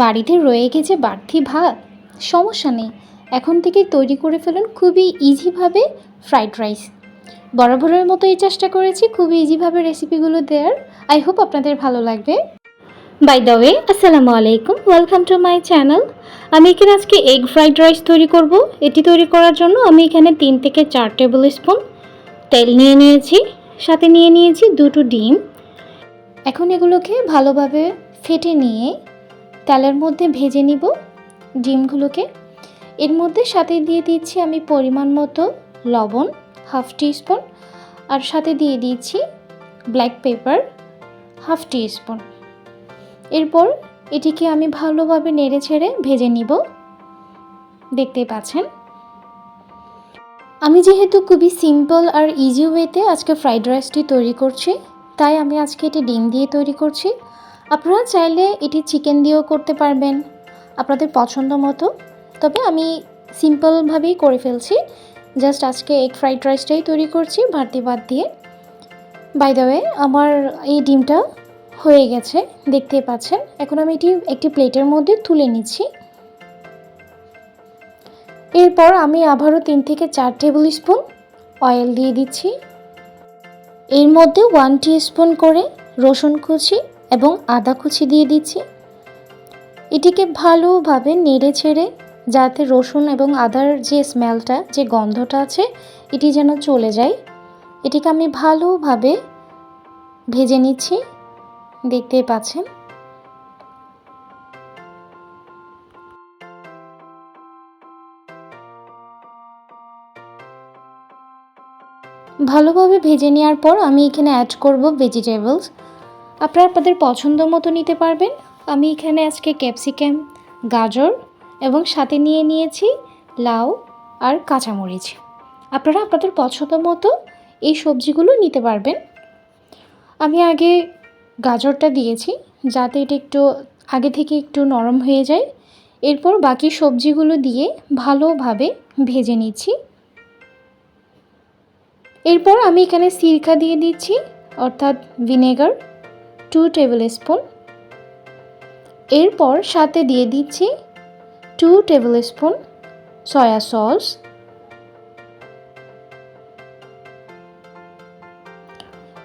বাড়িতে রয়ে গেছে বাড়তি ভাত, সমস্যা নেই, এখন থেকেই তৈরি করে ফেলুন খুবই ইজিভাবে ফ্রাইড রাইস। বরাবরের মতো এই চেষ্টা করেছি খুবই ইজিভাবে রেসিপিগুলো দেওয়ার। আই হোপ আপনাদের ভালো লাগবে। বাই দ্য ওয়ে, আসসালামু আলাইকুম, ওয়েলকাম টু মাই চ্যানেল। আমি এখানে আজকে এগ ফ্রাইড রাইস তৈরি করব। এটি তৈরি করার জন্য আমি এখানে 3 থেকে 4 টেবিল স্পুন তেল নিয়ে নিয়েছি, সাথে নিয়ে নিয়েছি 2টো ডিম। এখন এগুলোকে ভালোভাবে ফেটে নিয়ে তেলের মধ্যে ভেজে নিব ডিমগুলোকে। এর মধ্যে সাথে দিয়ে দিচ্ছি আমি পরিমাণ মতো লবণ, হাফ টিস্পুন, আর সাথে দিয়ে দিচ্ছি ব্ল্যাক পেপার, হাফ টিস্পুন। এরপর এটিকে আমি ভালোভাবে নেড়ে ছেড়ে ভেজে নিব। দেখতেই পাচ্ছেন, আমি যেহেতু খুবই সিম্পল আর ইজি ওয়েতে আজকে ফ্রাইড রাইসটি তৈরি করছি, তাই আমি আজকে এটি ডিম দিয়ে তৈরি করছি। আপনারা চাইলে এটি চিকেন দিয়েও করতে পারবেন, আপনাদের পছন্দ মতো। তবে আমি সিম্পলভাবেই করে ফেলছি, জাস্ট আজকে এগ ফ্রাইড রাইসটাই তৈরি করছি ভারতি ভাত দিয়ে। বাই দ্য ওয়ে, আমার এই ডিমটা হয়ে গেছে, দেখতেই পাচ্ছেন। এখন আমি এটি একটি প্লেটের মধ্যে তুলে নিচ্ছি। এরপর আমি আবারও 3 থেকে 4 টেবিল স্পুন অয়েল দিয়ে দিচ্ছি। এর মধ্যে 1 টিস্পুন করে রসুন কুচি এবং আদা কুচি দিয়ে দিচ্ছি। এটিকে ভালোভাবে নেড়ে ছেড়ে যাতে রসুন এবং আদার যে স্মেলটা, যে গন্ধটা আছে, এটি যেন চলে যায়, এটিকে আমি ভালোভাবে ভেজে নিচ্ছি। দেখতেই পাচ্ছেন। ভালোভাবে ভেজে নেওয়ার পর আমি এখানে অ্যাড করব ভেজিটেবলস। আপনারা আপনাদের পছন্দ মতো নিতে পারবেন। আমি এখানে আজকে ক্যাপসিকাম, গাজর এবং সাথে নিয়ে নিয়েছি লাউ আর কাঁচামরিচ। আপনারা আপনাদের পছন্দ মতো এই সবজিগুলো নিতে পারবেন। আমি আগে গাজরটা দিয়েছি যাতে এটা একটু আগে থেকে একটু নরম হয়ে যায়। এরপর বাকি সবজিগুলো দিয়ে ভালোভাবে ভেজে নিচ্ছি। এরপর আমি এখানে সিরকা দিয়ে দিচ্ছি, অর্থাৎ ভিনেগার 2 টেবিল স্পুন। এরপর সাথে দিয়ে দিচ্ছি 2 টেবিল স্পুন সয়া সস।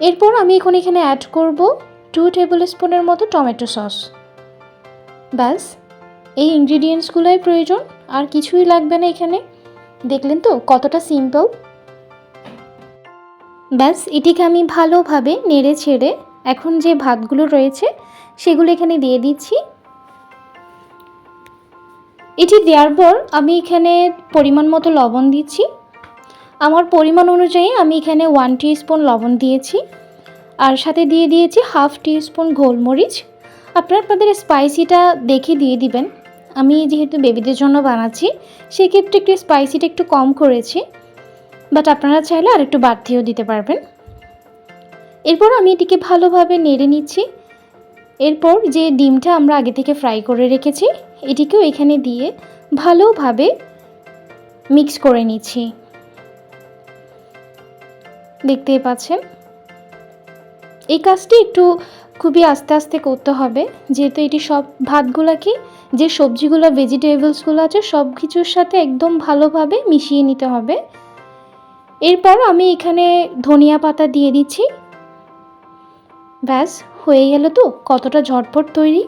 এরপর আমি এখানে অ্যাড করব 2 টেবিল স্পুনের মতো টমেটো সস। ব্যাস, এই ইনগ্রিডিয়েন্টসগুলোই প্রয়োজন, আর কিছুই লাগবে না এখানে। দেখলেন তো কতটা সিম্পল। ব্যাস, এটিকে আমি ভালোভাবে নেড়ে ছেড়ে এখন যে ভাতগুলো রয়েছে সেগুলো এখানে দিয়ে দিচ্ছি। এটি দেওয়ার পর আমি এখানে পরিমাণ মতো লবণ দিচ্ছি। আমার পরিমাণ অনুযায়ী আমি এখানে 1 টিস্পুন লবণ দিয়েছি, আর সাথে দিয়ে দিয়েছি হাফ টিস্পুন গোলমরিচ। আপনারা আপনাদের স্পাইসিটা দেখে দিয়ে দিবেন। আমি যেহেতু বেবিদের জন্য বানাচ্ছি, সেক্ষেত্রে একটু স্পাইসিটা একটু কম করেছি, বাট আপনারা চাইলে আর একটু বাড়তিও দিতে পারবেন। এরপর আমি এটিকে ভালোভাবে নেড়ে নিচ্ছি। এরপর যে ডিমটা আমরা আগে থেকে ফ্রাই করে রেখেছি, এটিকেও এখানে দিয়ে ভালোভাবে মিক্স করে নিচ্ছি। দেখতেই পাচ্ছেন, এই কাজটি একটু খুবই আস্তে আস্তে করতে হবে, যেহেতু এটি সব ভাতগুলোকে, যে সবজিগুলো, ভেজিটেবলসগুলো আছে, সব কিছুর সাথে একদম ভালোভাবে মিশিয়ে নিতে হবে। এরপর আমি এখানে ধনিয়া পাতা দিয়ে দিচ্ছি। ব্যাস, হয়ে গেল তো, কতটা ঝটপট তৈরি।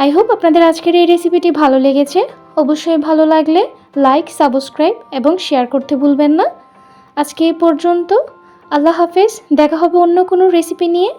আই হোপ আপনাদের আজকের এই রেসিপিটি ভালো লেগেছে। অবশ্যই ভালো লাগলে লাইক, সাবস্ক্রাইব এবং শেয়ার করতে ভুলবেন না। আজকে এই পর্যন্ত। আল্লাহ হাফেজ। দেখা হবে অন্য কোনো রেসিপি নিয়ে।